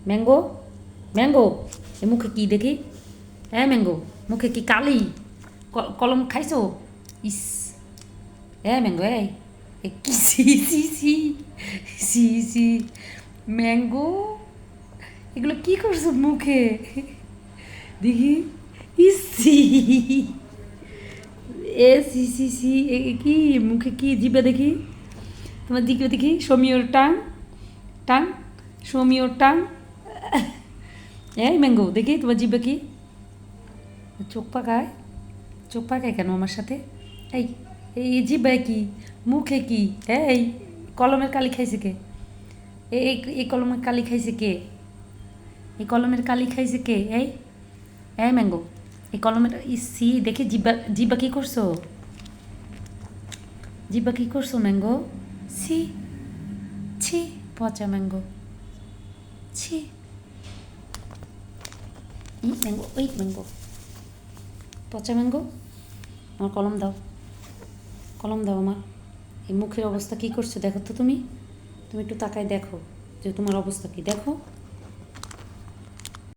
Mango mango এ মুখে কি দেখি? হ্যাঁ ম্যাঙ্গো মুখে কি কালি? কলম খাইছো? ইস হ্যাঁ ম্যাঙ্গো এ কি সি সি সি সি সি ম্যাঙ্গো এগুলো কি করছো মুখে? দেখি ইসি এ সি সি সি এ কি মুখে কি জিভে দেখি? তোমার দিকে দেখি সমীয়র টাং টাং সমীয়র টাং। এই ম্যাঙ্গো দেখি তোমার জিভে কি? চোখ পাকায় কেন আমার সাথে? এই এই জিভে কি? মুখে কি? এই কলমের কালি খাইছে কে? এই এই কলমের কালি খাইছে কে? এই কলমের কালি খাইছে কে? এই ম্যাঙ্গো এই কলমের ইসি দেখি জিব্বা কি করছো? জিব্বা কি করছো ম্যাঙ্গো? ছি ছি পচা ম্যাঙ্গো ছি ম্যাঙ্গো ওই ম্যাঙ্গো পচা ম্যাঙ্গো। আমার কলম দাও আমার। এই মুখের অবস্থা কি করছো দেখো তো তুমি একটু তাকায় দেখো যে তোমার অবস্থা কি দেখো।